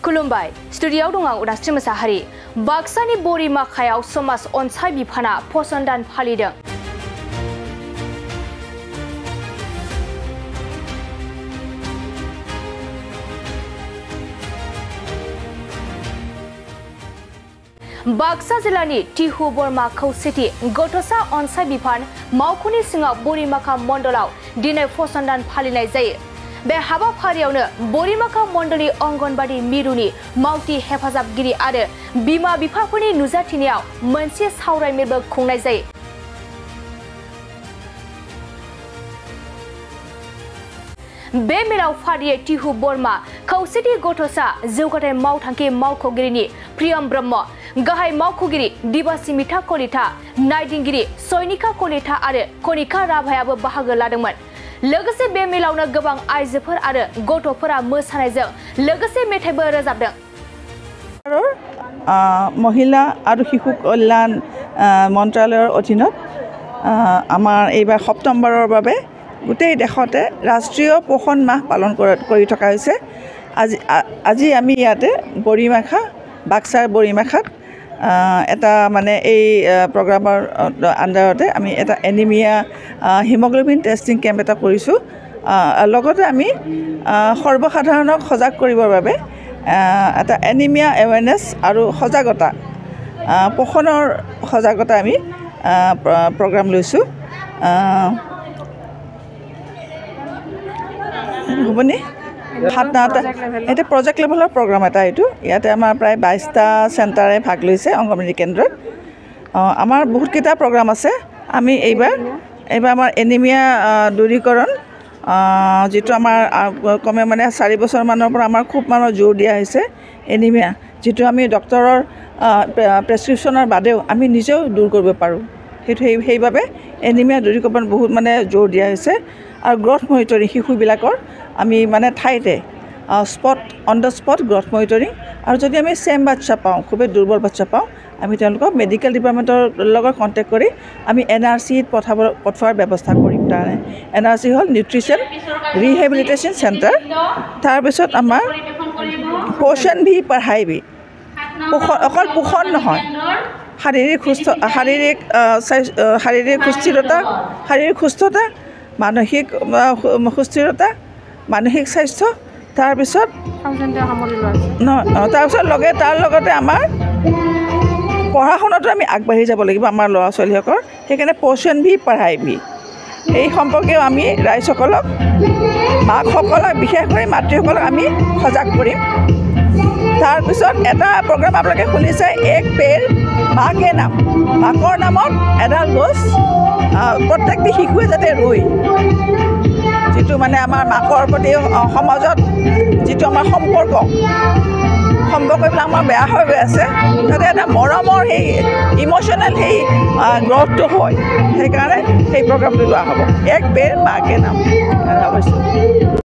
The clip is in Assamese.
खुलुमबाय स्टुडिय'आव दं आं उदास्रि मोसाहारि बाक्सानि बोरिमाखायाव समाज अनसाय बिफाना फसन दान फालिदों। बाक्सा जिल्लानि टिहु बोरमा खौसेथि गथ'सा अनसाय बिफान मावख'नि सिङाव बोरिमाखा मण्डलाव दिनै फसन दान फालिनाय जायो। बे हाबाफारियावनो बोरिमाखा मण्डलनि अंगनबादि मिरुनि मावथि हेफाजाबगिरि आरो बिमा बिफाफोरनि नुजाथिनायाव मोनसे सावराय मेलबो खुंनाय जायो। बे मेलाव फारियै टिहु बोरमा खौसेथि गथ'सा जौगाथाय मावथांखि मावख'गिरिनि प्रियम ब्रह्म, गाहाय मावख'गिरि दिबासिमिथा कलिता, नायदिंगिरि सयनिका कलिता आरो कनिका राभायाबो बाहागो लादोंमोन। लोगोसे बे मेलावनो गोबां आइजोफोर आरो गथ'फोरा मोसानायजों लोगोसे मेथाइबो रोजाबदों। महिला और शिशु कल्याण मन्त्रालयৰ অধীনত আমাৰ এইবাৰ সপ্তমবাৰৰ বাবে গোটেই দেশতে ৰাষ্ট্ৰীয় পোষণ মাহ পালন কৰি থকা হৈছে। আজি আমি ইয়াতে বৰিমাখা বাক্সাৰ বৰিমাখাত এটা মানে এই প্ৰগ্ৰামৰ আণ্ডাৰতে আমি এটা এনিমিয়া হিমোগ্লোবিন টেষ্টিং কেম্প এটা কৰিছোঁ। লগতে আমি সৰ্বসাধাৰণক সজাগ কৰিবৰ বাবে এটা এনিমিয়া এৱেৰনেছ আৰু সজাগতা পোষণৰ সজাগতা আমি প্ৰগ্ৰাম লৈছোঁ। হ'বনে? এটা প্ৰজেক্ট লেভেলৰ প্ৰগ্ৰাম এটা এইটো। ইয়াতে আমাৰ প্ৰায় 22টা চেণ্টাৰে ভাগ লৈছে অংগনবাদী কেন্দ্ৰত। আমাৰ বহুতকেইটা প্ৰগ্ৰাম আছে। আমি এইবাৰ আমাৰ এনিমিয়া দূৰীকৰণ যিটো আমাৰ কমে মানে 4 বছৰমানৰ পৰা আমাৰ খুব জোৰ দিয়া হৈছে এনিমিয়া, যিটো আমি ডক্টৰৰ প্ৰেছক্ৰিপশ্যনৰ বাদেও আমি নিজেও দূৰ কৰিব পাৰোঁ। সেইবাবে এনিমিয়া দূৰীকৰণ বহুত জোৰ দিয়া হৈছে। আৰু গ্ৰথ মনিটৰিং শিশুবিলাকৰ আমি ঠাইতে on the spot growth monitoring, আৰু যদি আমি চেম বাচ্চা পাওঁ, খুবেই দুৰ্বল বাচ্চা পাওঁ, আমি তেওঁলোকক মেডিকেল ডিপাৰ্টমেণ্টৰ লগত কণ্টেক্ট কৰি আমি NRCত পঠোৱাৰ ব্যৱস্থা কৰিম। তাৰমানে NRC হ'ল নিউট্ৰিশ্যন ৰিহেবিলিটেশ্যন চেণ্টাৰ। তাৰপিছত আমাৰ পোষণ ভি পঢ়াই ভি, অকল পোষণ নহয়, শাৰীৰিক সুস্থতা, মানসিক সুস্থিৰতা, মানসিক স্বাস্থ্য, তাৰপিছত তাৰ লগতে আমাৰ পঢ়া শুনাতো আমি আগবাঢ়ি যাব লাগিব আমাৰ ল'ৰা ছোৱালীসকলৰ। সেইকাৰণে পোষণ ভি পঢ়াই ভি এই সম্পৰ্কেও আমি ৰাইজসকলক, মাকসকলক, বিশেষ কৰি মাতৃসকলক আমি সজাগ কৰিম। তাৰপিছত এটা প্ৰগ্ৰাম আপোনালোকে শুনিছে, এক পেৰ মাকে নাম, মাকৰ নামত এডাল গছ প্ৰত্যেকটি শিশুৱে যাতে ৰুই, যিটো আমাৰ মাকৰ প্ৰতি সমাজত যিটো আমাৰ সম্পৰ্কবিলাক আমাৰ বেয়া হৈ গৈ আছে, যাতে এটা মৰমৰ সেই ইম'চনেল সেই গ্ৰথটো হয়। সেইকাৰণে সেই প্ৰগ্ৰামটো লোৱা হ'ব, এক পেৰ মাকে নাম।